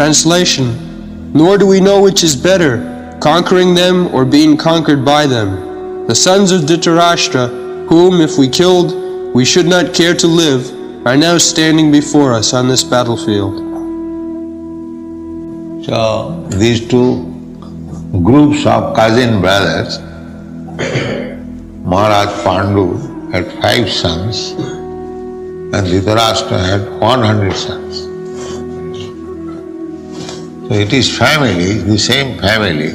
Translation: Nor do we know which is better, conquering them or being conquered by them. The sons of Dhritarashtra, whom if we killed we should not care to live, are now standing before us on this battlefield. So these two groups of cousin brothers, Maharaj Pandu had 5 sons and Dhritarashtra had 100 sons. So it is family, the same family,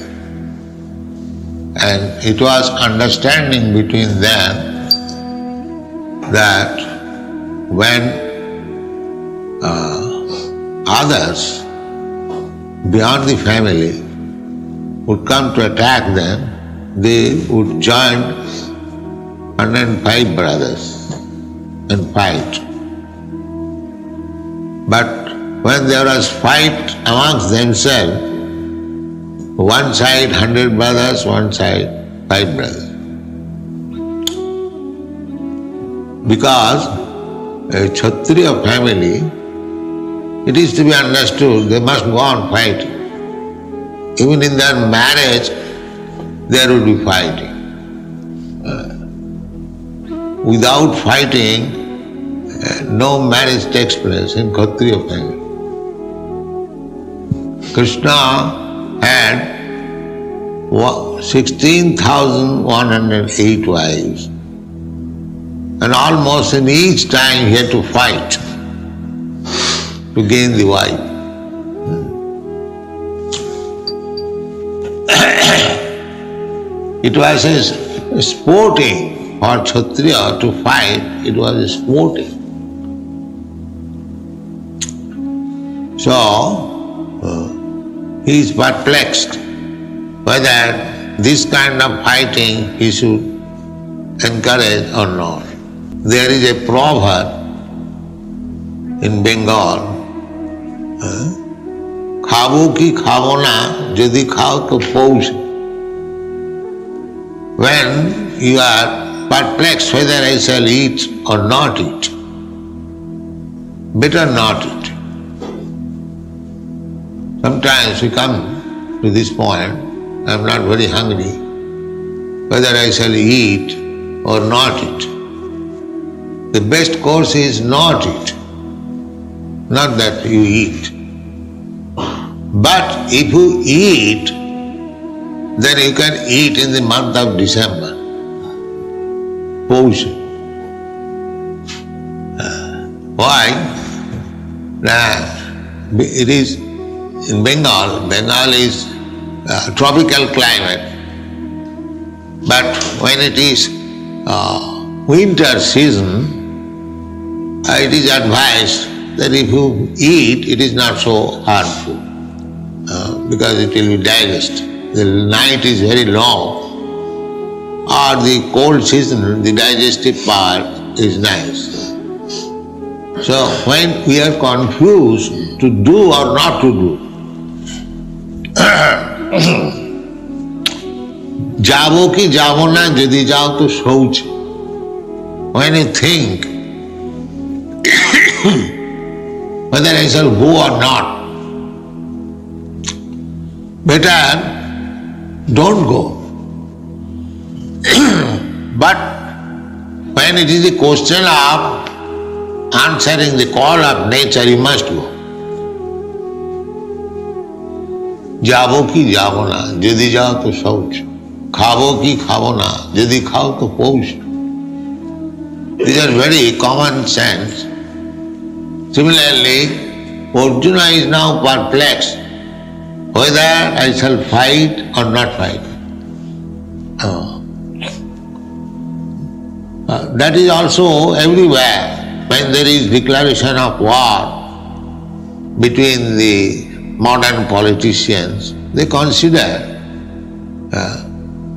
and it was understanding between them that when others beyond the family would come to attack them, they would join 105 brothers and fight. But when there was fight amongst themselves, one side 100 brothers, one side 5 brothers. Because a Kshatriya family, it is to be understood, they must go on fighting. Even in their marriage, there would be fighting. Without fighting, no marriage takes place in Kshatriya family. Krishna had 16,108 wives, and almost in each time he had to fight to gain the wife. It was a sporting for Kshatriya to fight, it was a sporting. So, he is perplexed whether this kind of fighting he should encourage or not. There is a proverb in Bengal, "Khabo ki khabo na, jodi khao to pous." When you are perplexed whether I shall eat or not eat, better not eat. Sometimes we come to this point, I am not very hungry, whether I shall eat or not eat. The best course is not eat, not that you eat. But if you eat, then you can eat in the month of December. Pous. Why? It is in Bengal. Bengal is a tropical climate. But when it is winter season, it is advised that if you eat, it is not so harmful because it will be digested. The night is very long, or the cold season, the digestive power is nice. So when we are confused to do or not to do, jabo ki jabo na, jodi jao to shouch. When you think whether I shall go or not, better don't go. But when it is a question of answering the call of nature, you must go. Jabo ki jabo na, jodi jao to shouch. Khabo ki khabo na, jodi khao to pous. These are very common sense. Similarly, Arjuna is now perplexed whether I shall fight or not fight. That is also everywhere. When there is declaration of war between the modern politicians, they consider,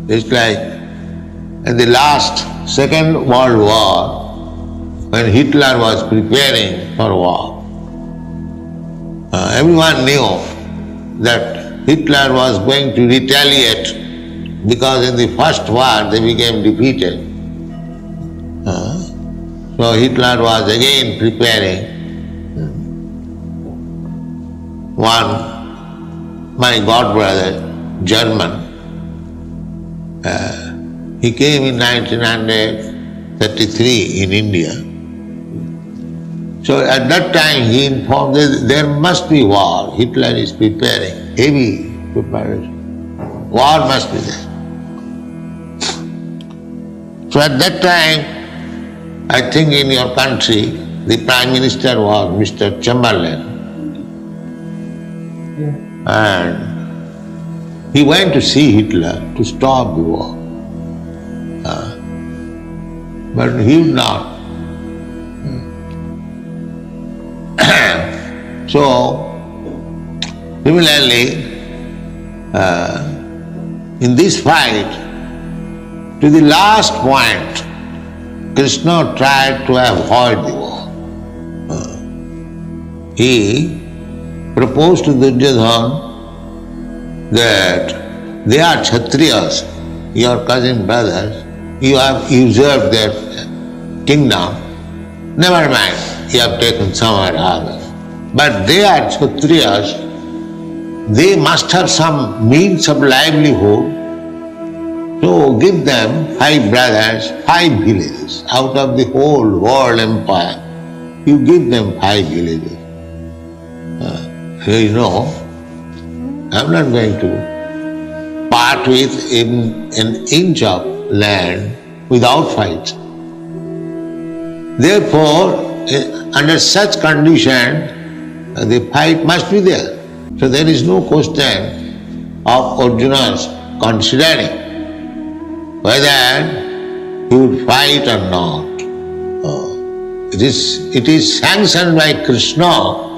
it's like in the last Second World War, when Hitler was preparing for war, everyone knew that Hitler was going to retaliate because in the first war they became defeated. So Hitler was again preparing. my god brother, German, he came in 1933 in India. So at that time he informed that there must be war. Hitler is preparing, heavy preparation. War must be there. So at that time, I think in your country, the Prime Minister was Mr. Chamberlain. And he went to see Hitler to stop the war. But he would not. So, similarly, in this fight, to the last point, Krishna tried to avoid the war. He proposed to Duryodhana that they are Kshatriyas, your cousin brothers, you have usurped their kingdom. Never mind, you have taken somewhere other. But they are Kshatriyas, they must have some means of livelihood. So give them 5 brothers, 5 villages. Out of the whole world empire, you give them 5 villages. You know, I'm not going to part with even an inch of land without fight. Therefore, under such condition, the fight must be there. So there is no question of Arjuna's considering whether he would fight or not. It is sanctioned by Krishna,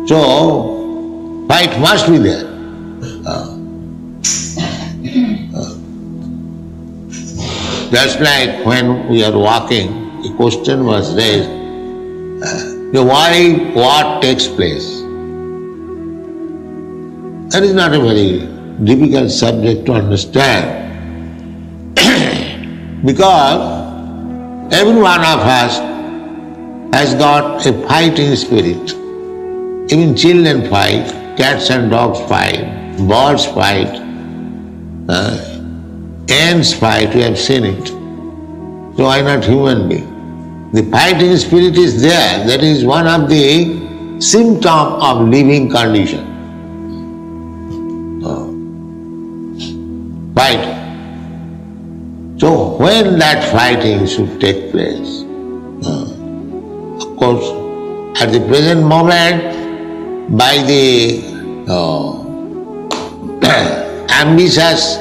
so fight must be there. Just like when we are walking, the question was raised, why what takes place? That is not a very difficult subject to understand. Because every one of us has got a fighting spirit. Even children fight, cats and dogs fight, birds fight, ants fight, we have seen it. So why not human being? The fighting spirit is there, that is one of the symptoms of living condition. Fight. So when that fighting should take place, of course, at the present moment, by the ambitious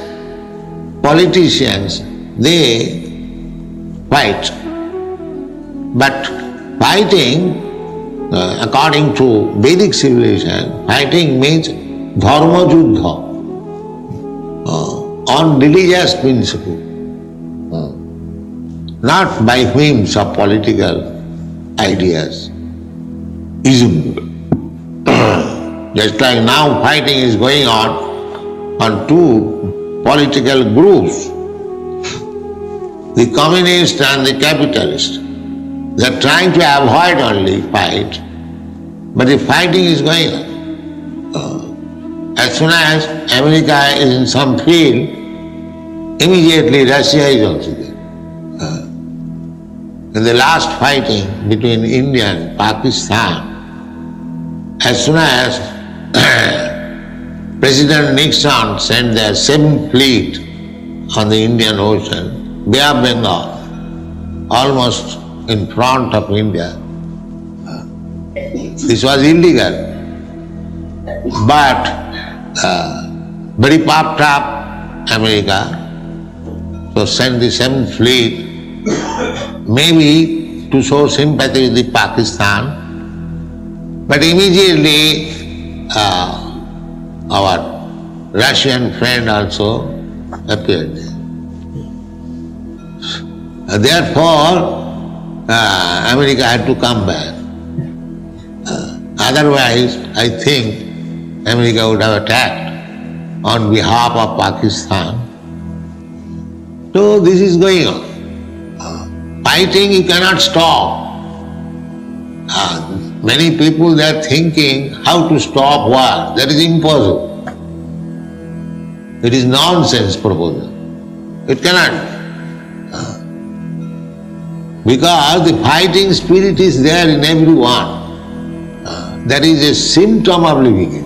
politicians, they fight. But fighting, according to Vedic civilization, fighting means dharma juddha, on religious principle, not by whims of political ideas, ism. Just like now fighting is going on 2 political groups, the communist and the capitalist. They are trying to avoid only fight, but the fighting is going on. As soon as America is in some field, immediately Russia is also there. In the last fighting between India and Pakistan, as soon as President Nixon sent their 7th fleet on the Indian Ocean, Bay of Bengal, almost in front of India. This was illegal. But very puffed up America, so sent the 7th fleet, maybe to show sympathy with the Pakistan, but immediately our Russian friend also appeared there. Therefore, America had to come back. Otherwise, I think America would have attacked on behalf of Pakistan. So this is going on. Fighting you cannot stop. Many people they are thinking how to stop war. That is impossible. It is nonsense proposal. It cannot. Because the fighting spirit is there in everyone. That is a symptom of living it.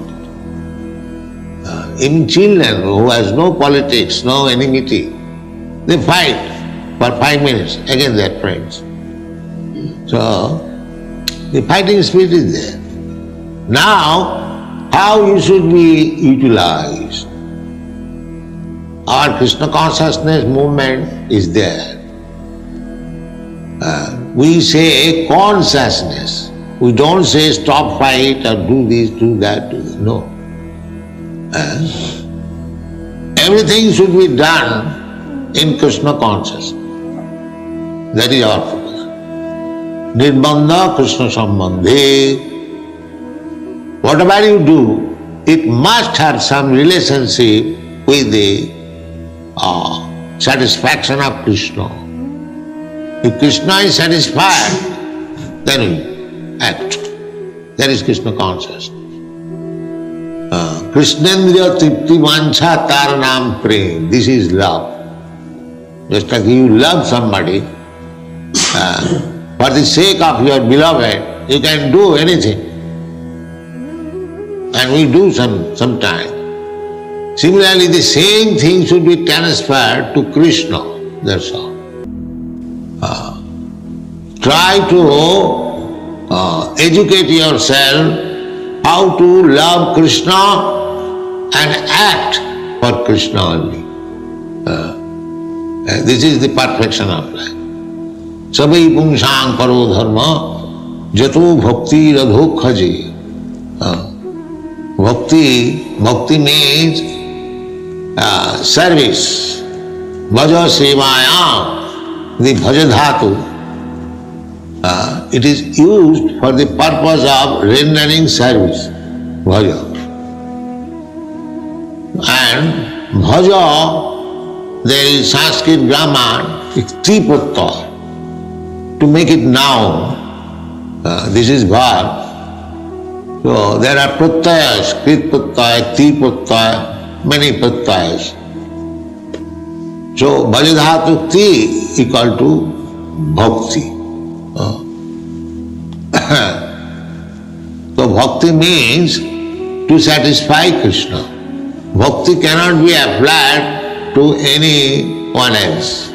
In children who has no politics, no enmity, they fight for 5 minutes, again they are friends. So, the fighting spirit is there. Now, how you should be utilized? Our Krishna consciousness movement is there. We say consciousness. We don't say stop fight or do this, do that, do that. No. Everything should be done in Krishna consciousness. That is our focus. Nirbandha Krishna Sambandhe. Whatever you do, it must have some relationship with the satisfaction of Krishna. If Krishna is satisfied, then we act. That is Krishna consciousness. Krishnendriya tripti vancha tar naam prem. This is love. Just like you love somebody, for the sake of your beloved, you can do anything. And we do sometimes. Similarly, the same thing should be transferred to Krishna. That's all. Try to educate yourself how to love Krishna and act for Krishna only. This is the perfection of life. Sabai pungsang paro dharma jato bhakti radho khaji. Bhakti means service. Bhaja sevaya, the bhaja dhatu. It is used for the purpose of rendering service. Bhaja. And bhaja, there is Sanskrit grammar, it's triputta. To make it noun, this is verb. So there are pratyayas, krit pratyaya, ti pratyaya, many pratyayas. So bhajadhatu ti equal to bhakti. So bhakti means to satisfy Krishna. Bhakti cannot be applied to anyone else.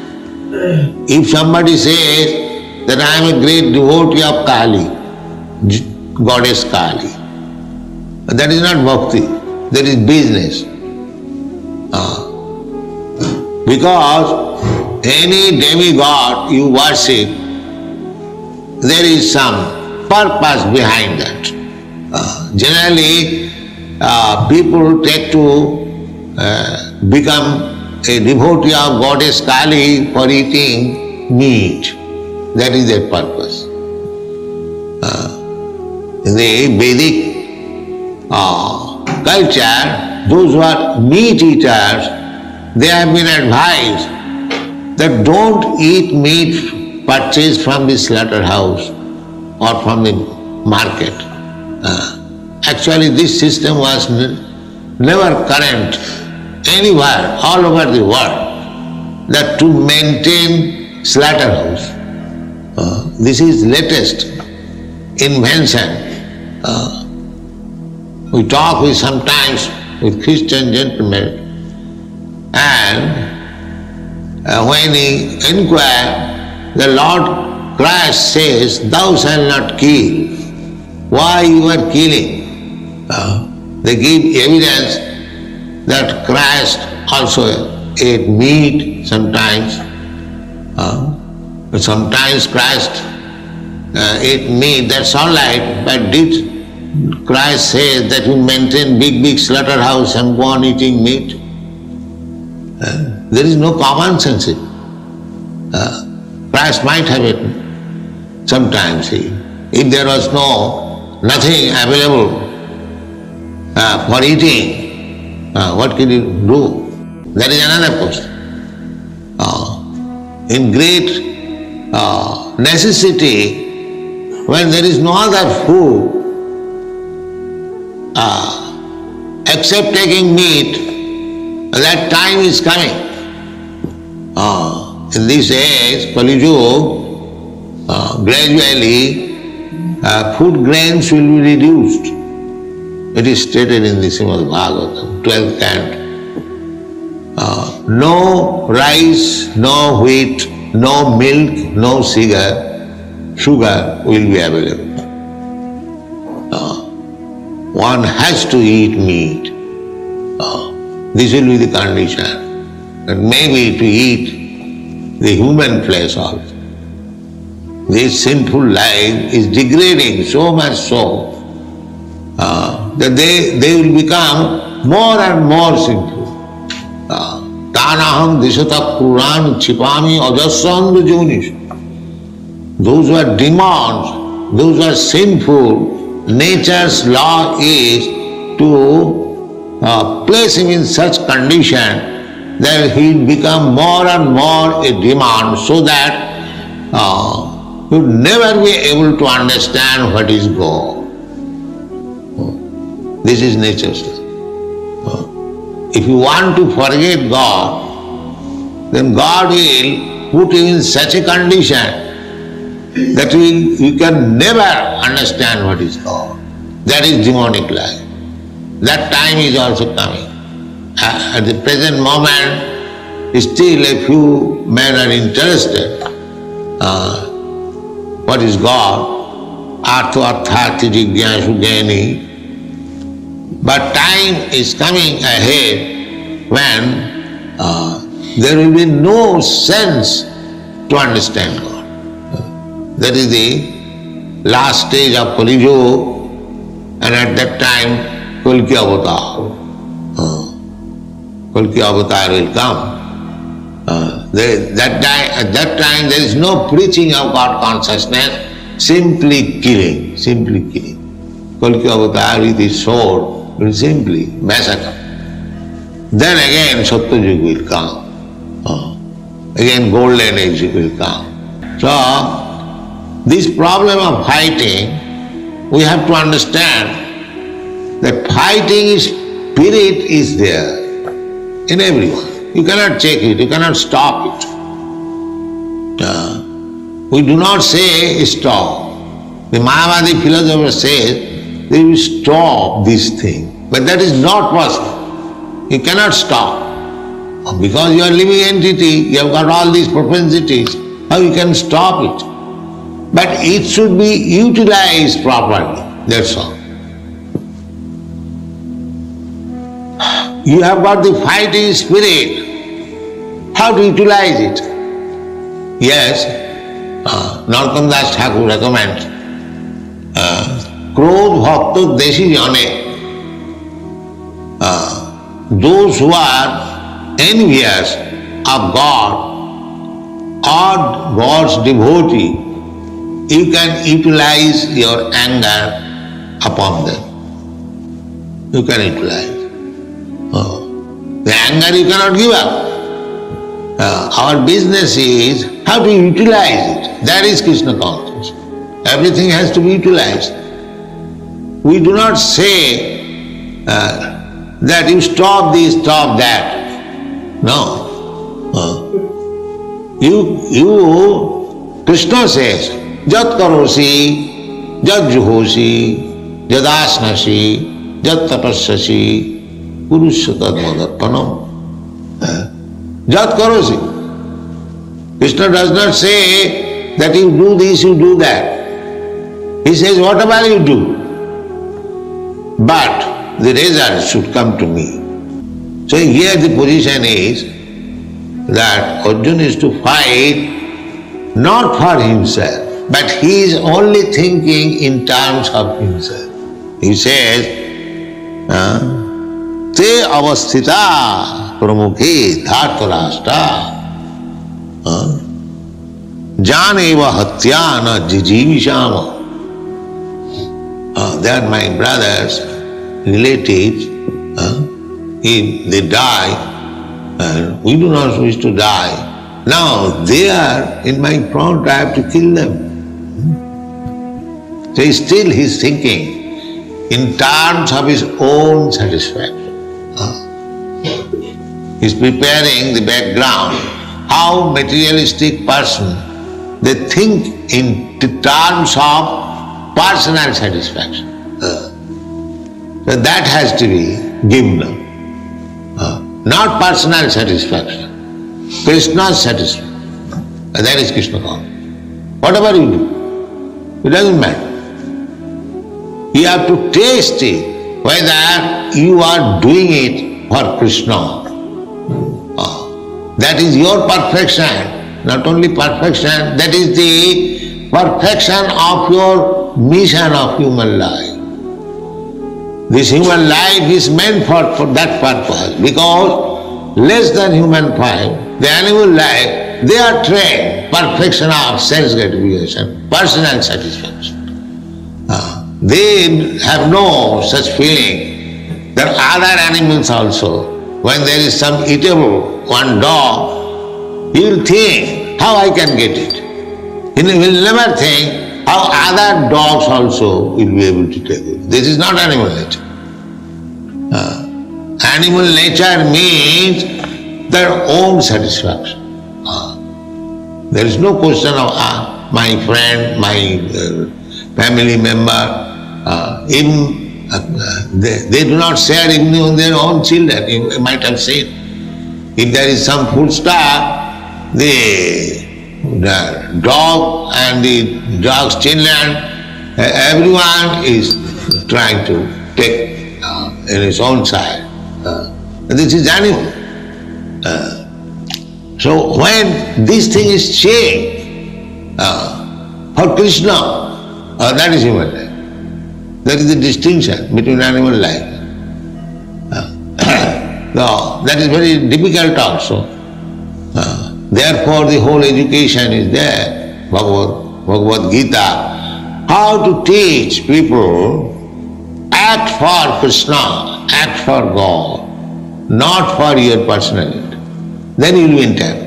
If somebody says that I am a great devotee of Kali, goddess Kali, that is not bhakti, that is business. Because any demigod you worship, there is some purpose behind that. Generally, people take to become a devotee of goddess Kali for eating meat. That is their purpose. In the Vedic culture, those who are meat eaters, they have been advised that don't eat meat purchased from the slaughterhouse or from the market. Actually, this system was never current anywhere, all over the world, that to maintain slaughterhouse. This is latest invention. We talk sometimes with Christian gentlemen, and when he inquire, the Lord Christ says, "Thou shalt not kill." Why you are killing? They give evidence that Christ also ate meat sometimes. Sometimes Christ ate meat, that's all right, but did Christ say that you maintain big slaughterhouse and go on eating meat? There is no common sense. Christ might have eaten sometimes. If there was nothing available for eating, what can you do? That is another question. In great necessity, when there is no other food, except taking meat, that time is coming. In this age, Kali Yuga, gradually food grains will be reduced. It is stated in the Srimad Bhagavatam, 12th canto. No rice, no wheat, no milk, no sugar will be available. One has to eat meat. This will be the condition. And maybe to eat the human flesh also. This sinful life is degrading so much so that they will become more and more sinful. Tanaham disata puran chipami ajasandha junish. Those who are demons, those who are sinful, nature's law is to place him in such condition that he will become more and more a demon, so that he will never be able to understand what is God. This is nature's law. If you want to forget God, then God will put you in such a condition that you can never understand what is God. That is demonic life. That time is also coming. At the present moment, still a few men are interested. What is God? Artha arthati jigyasu jnani. But time is coming ahead when there will be no sense to understand God. That is the last stage of Kali Yuga, and at that time Kalki Avatar. Kalki Avatar will come. At that time there is no preaching of God consciousness, simply killing. Kalki Avatar with his sword will simply massacre. Then again Satyayuga will come. Again golden age will come. So this problem of fighting, we have to understand that fighting spirit is there in everyone. You cannot check it, you cannot stop it. We do not say stop. The Mayavadi philosopher says they will stop this thing. But that is not possible. You cannot stop. Because you are a living entity, you have got all these propensities, how you can stop it? But it should be utilized properly, that's all. You have got the fighting spirit, how to utilize it? Yes, Narottam Das Thakur recommends Krodh Bhakta Deshi Jane, those who are envious of God or God's devotee, you can utilize your anger upon them. You can utilize. The anger you cannot give up. Our business is how to utilize it. That is Krishna consciousness. Everything has to be utilized. We do not say that you stop this, stop that. No. Krishna says, Jat karosi, jat juhosi, jat asnasi, jat tapassasi, purusya tadmadarpanam. Jat karosi. Krishna does not say that you do this, you do that. He says, whatever you do, but the result should come to me. So here the position is that Arjuna is to fight not for himself, but he is only thinking in terms of himself. He says, Te avasthita pramukhe dhartarashtra janeva hatyana jijivishama. They are my brothers, relatives. If they die, we do not wish to die. Now they are in my front, I have to kill them. So still he is thinking in terms of his own satisfaction. He is preparing the background. How materialistic person, they think in terms of personal satisfaction. So that has to be given up. Not personal satisfaction, Krishna's satisfaction. That is Krishna consciousness. Whatever you do, it doesn't matter. You have to taste it, whether you are doing it for Krishna. That is your perfection, not only perfection, that is the perfection of your mission of human life. This human life is meant for that purpose, because less than human life, the animal life, they are trained perfection of sense gratification, personal satisfaction. They have no such feeling that other animals also, when there is some eatable, one dog, he will think, how I can get it. He will never think how other dogs also will be able to take it. This is not animal nature. Animal nature means their own satisfaction. There is no question of my friend, my family member, even they do not share even their own children. You might have seen. If there is some food stuff, the dog and the dog's children, everyone is trying to take in his own side. This is animal. So when this thing is changed for Krishna, that is human life. That is the distinction between animal life. So that is very difficult also. Therefore the whole education is there, Bhagavad Gita, how to teach people act for Krishna, act for God, not for your personality. Then you will be in time.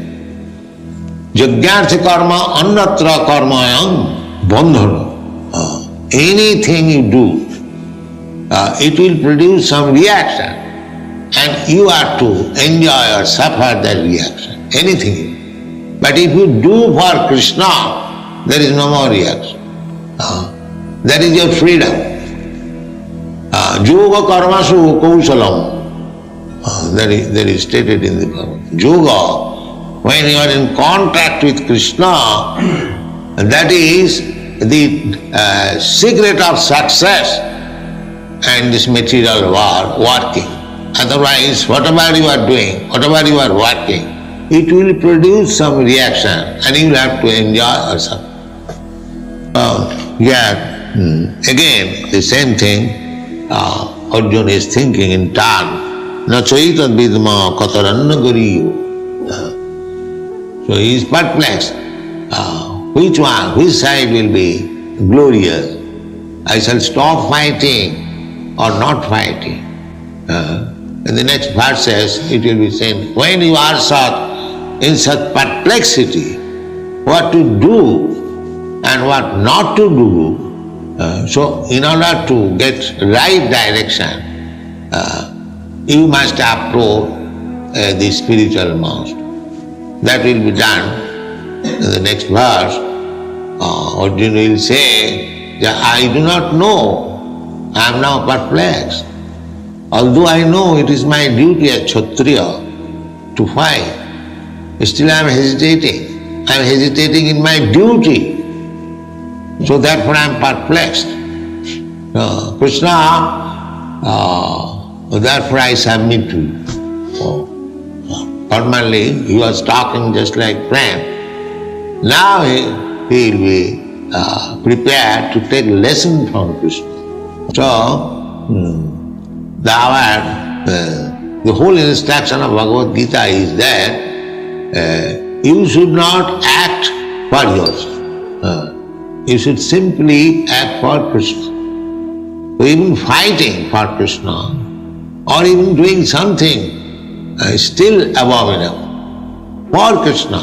Jagyartha karma annatra karmayam bandhana. Anything you do, it will produce some reaction, and you are to enjoy or suffer that reaction. Anything. But if you do for Krishna, there is no more reaction. That is your freedom. Yoga karmasu kausalam. That is stated in the Bhagavad. Yoga, when you are in contact with Krishna, that is the secret of success and this material working. Otherwise, whatever you are doing, whatever you are working, it will produce some reaction and you will have to enjoy or something. Again, the same thing, Arjuna is thinking in turn, na chaitad vidma kataranna gariyo. So he is perplexed. Which one, which side will be glorious? I shall stop fighting or not fighting. In the next verses it will be said, when you are in such perplexity, what to do and what not to do, so in order to get right direction, you must approach the spiritual master. That will be done. In the next verse, Arjuna will say, I do not know, I am now perplexed. Although I know it is my duty as Kshatriya to fight, still I am hesitating. I am hesitating in my duty. So therefore I am perplexed. Krishna, therefore I submit to you. Formerly he was talking just like friend. Now he will be prepared to take lesson from Krishna. So, the whole instruction of Bhagavad Gita is that you should not act for yourself. You should simply act for Krishna. So even fighting for Krishna or even doing something still above enough for Krishna.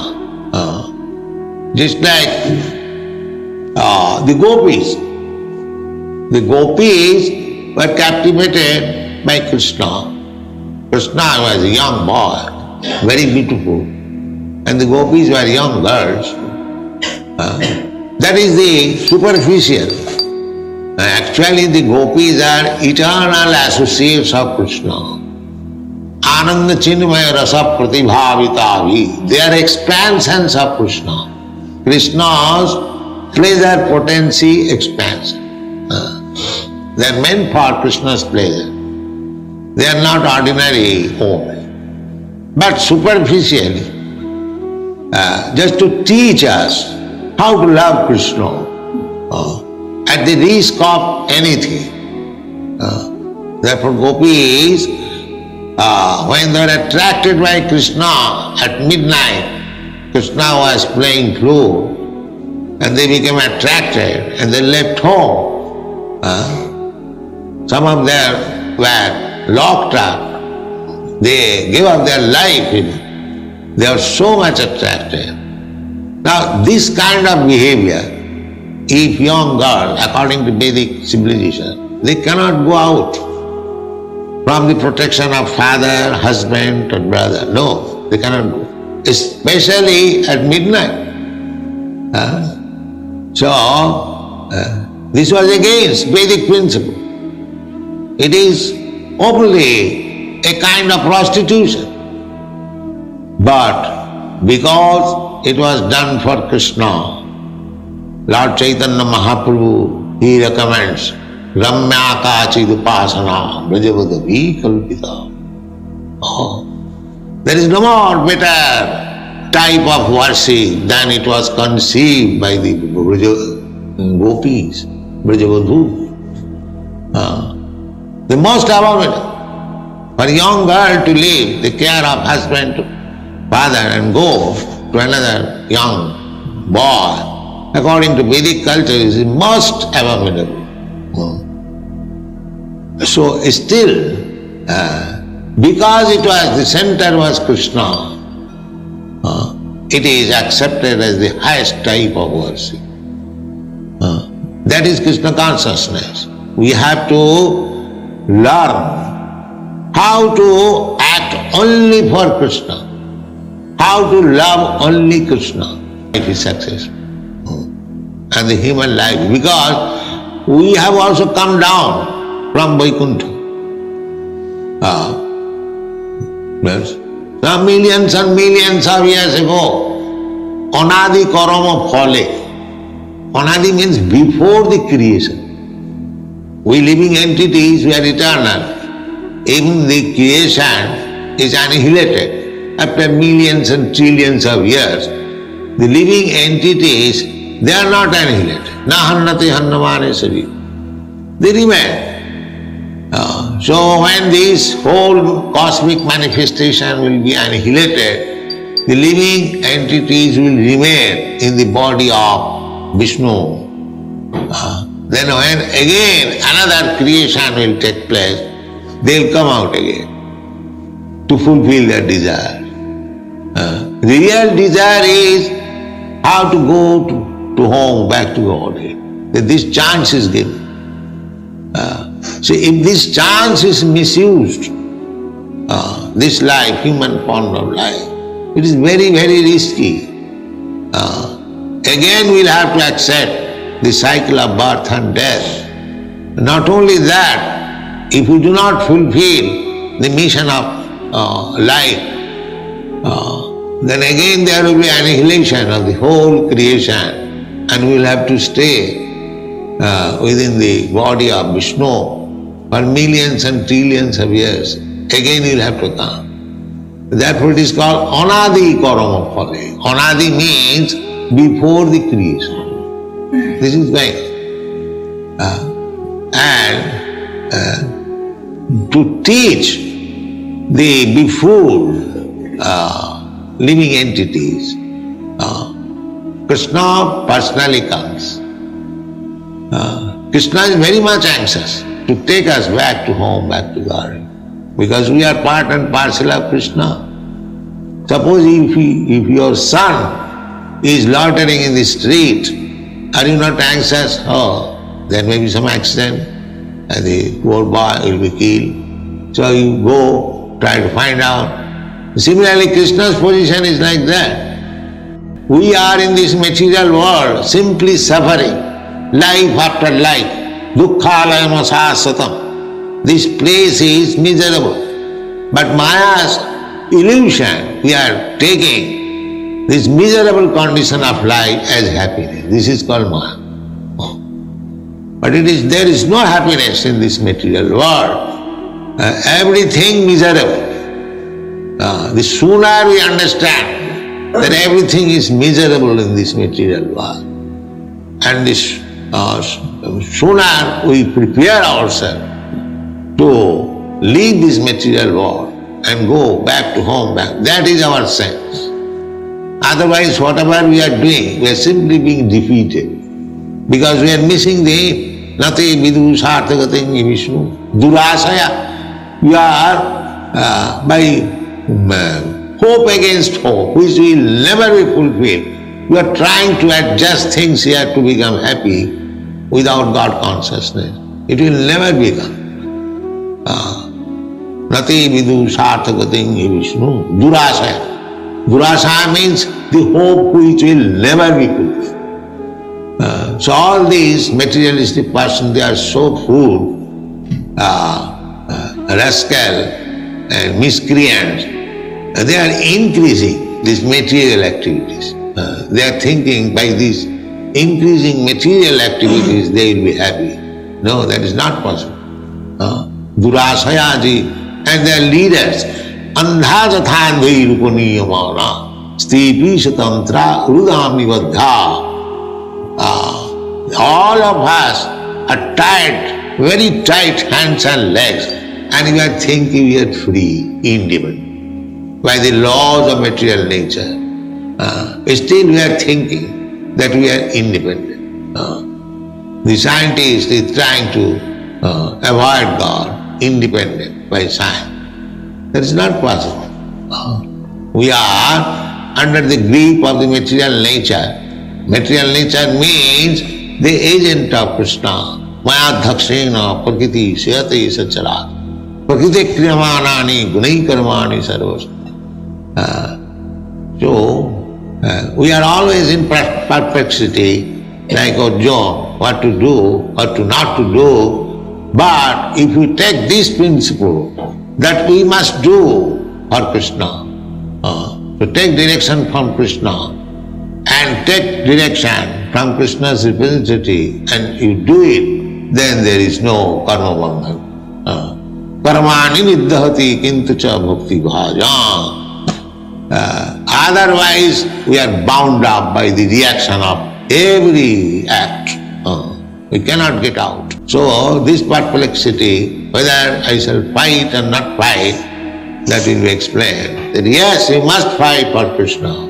Just like the gopis, The gopis were captivated by Krishna. Krishna was a young boy, very beautiful, and the gopis were young girls. That is the superficial. Actually, the gopis are eternal associates of Krishna. Ananda Chinmaya Rasa Pratibhavitavi. They are expansions of Krishna. Krishna's pleasure potency expands. They are meant for Krishna's pleasure. They are not ordinary only. But superficially, just to teach us how to love Krishna at the risk of anything. Therefore, gopis, when they were attracted by Krishna at midnight, Krishna was playing flute, and they became attracted and they left home. Some of them were locked up. They gave up their life even. They are so much attracted. Now, this kind of behavior, if young girls, according to Vedic civilization, they cannot go out from the protection of father, husband, or brother. No, they cannot go. Especially at midnight. This was against Vedic principle. It is openly a kind of prostitution. But because it was done for Krishna, Lord Chaitanya Mahaprabhu, he recommends Ramya Kachid Upasana Brajavadavi Kalpita. There is no more better type of worship than it was conceived by the gopis, Brajavadhu. The most abominable for a young girl to leave the care of husband, father, and go to another young boy, according to Vedic culture, is the most abominable. So still, because it was the center was Krishna, it is accepted as the highest type of worship. That is Krishna consciousness. We have to learn how to act only for Krishna, how to love only Krishna. It is successful. And the human life, because we have also come down from Vaikuntha. Some millions and millions of years ago, Anadi Karama Phale. Anadi means before the creation. We living entities, we are eternal. Even the creation is annihilated. After millions and trillions of years, the living entities, they are not annihilated. Na hannati hannamane sari. They remain. So when this whole cosmic manifestation will be annihilated, the living entities will remain in the body of Vishnu. Then when again another creation will take place, they will come out again to fulfill their desire. The real desire is how to go to home, back to Godhead. This chance is given. So if this chance is misused, this life, human form of life, it is very, very risky. Again we'll have to accept the cycle of birth and death. Not only that, if we do not fulfill the mission of life, then again there will be annihilation of the whole creation, and we will have to stay within the body of Vishnu for millions and trillions of years. Again you will have to come. Therefore it is called Anadi Karama Phale. Anadi means before the creation. This is right. And to teach the befooled living entities, Krishna personally comes. Krishna is very much anxious to take us back to home, back to God, because we are part and parcel of Krishna. Suppose if your son is loitering in the street, are you not anxious? Oh, there may be some accident, and the poor boy will be killed. So you go, try to find out. Similarly, Krishna's position is like that. We are in this material world simply suffering, life after life. Dukkhalayam asasatam. This place is miserable. But Maya's illusion, we are taking this miserable condition of life as happiness. This is called Maya. But there is no happiness in this material world. Everything miserable. The sooner we understand that everything is miserable in this material world, and this sooner we prepare ourselves to leave this material world and go back to home, that is our sense. Otherwise, whatever we are doing, we are simply being defeated because we are missing the aim. Nati vidu sarthagatim Vishnu durasaya. We are by hope against hope, which will never be fulfilled. We are trying to adjust things here to become happy without God consciousness. It will never become. Nati vidu sarthagatim Vishnu durasaya. Durasaya means the hope which will never be fulfilled. So all these materialistic persons, they are so fool, rascal and miscreants. They are increasing these material activities. They are thinking by these increasing material activities they will be happy. No, that is not possible. Durasayaji and their leaders, andhajathandhi rupaniyamana, stipi satantra rudami vadha. All of us are tied, very tight hands and legs, and we are thinking we are free, independent, by the laws of material nature. Still we are thinking that we are independent. The scientist is trying to avoid God, independent by science. That is not possible. We are under the grip of the material nature. Material nature means the agent of Krishna. Maya dhakshena prakriti shyate sacharat. Prakriti kriyamanani gunai karmani sarvas. So, we are always in perplexity, like Arjuna, what to do, what to not to do. But if we take this principle that we must do for Krishna, to take direction from Krishna, and take direction from Krishna's representative, and you do it, then there is no karma bandhan. Karmani niddhati kintu cha bhakti bhaja. Otherwise, we are bound up by the reaction of every act. We cannot get out. So, this perplexity, whether I shall fight or not fight, that will be explained. That yes, you must fight for Krishna.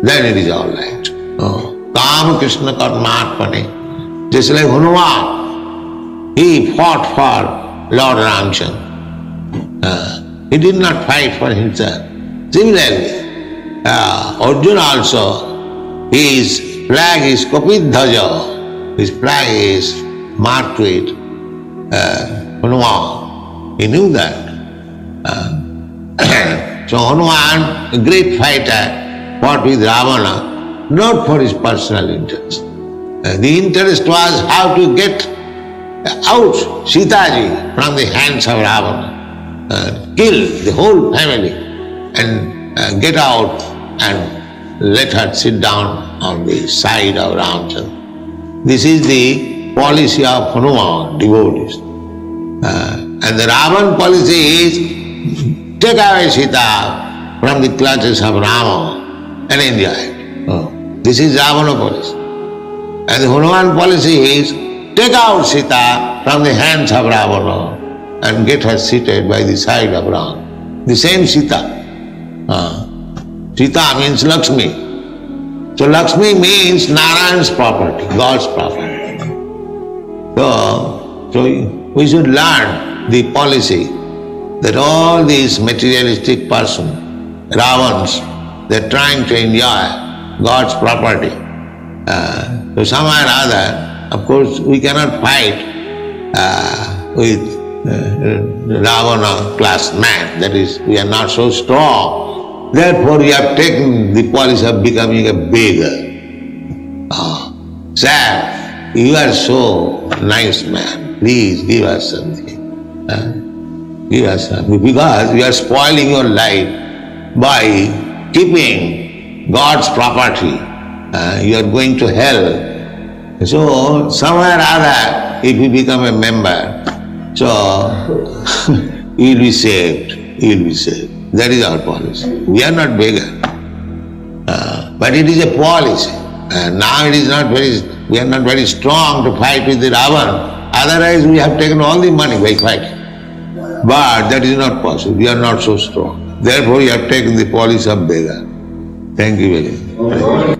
Then it is all right. Kama Krishna Karmatmane. Just like Hanuman, he fought for Lord Ramchandra. He did not fight for himself. Similarly, Arjuna also, his flag is Kapidhaja. His flag is marked with Hanuman. He knew that. So Hanuman, a great fighter, fought with Ravana, not for his personal interest. The interest was how to get out Sitaji from the hands of Ravana, kill the whole family, and get out and let her sit down on the side of Ramchandra. This is the policy of Hanuman, devotees. And the Ravan policy is take away Sita from the clutches of Rama and enjoy it. This is Ravana policy. And the Hanuman policy is take out Sita from the hands of Ravana and get her seated by the side of Rama. The same Sita. Sita means Lakshmi. So Lakshmi means Narayan's property, God's property. So we should learn the policy that all these materialistic persons, Ravans, they are trying to enjoy God's property. So somehow or other, Of course, we cannot fight with Ravana class man. That is, we are not so strong. Therefore, we have taken the policy of becoming a beggar. Sir, you are so nice man. Please give us something. Give us something. Because you are spoiling your life by keeping God's property. You are going to hell. So, somewhere or other, if you become a member, so you will be saved. You will be saved. That is our policy. We are not beggar. But it is a policy. Now it is not we are not very strong to fight with the Ravana. Otherwise we have taken all the money by fighting. But that is not possible. We are not so strong. Therefore we have taken the policy of beggar. Thank you very much.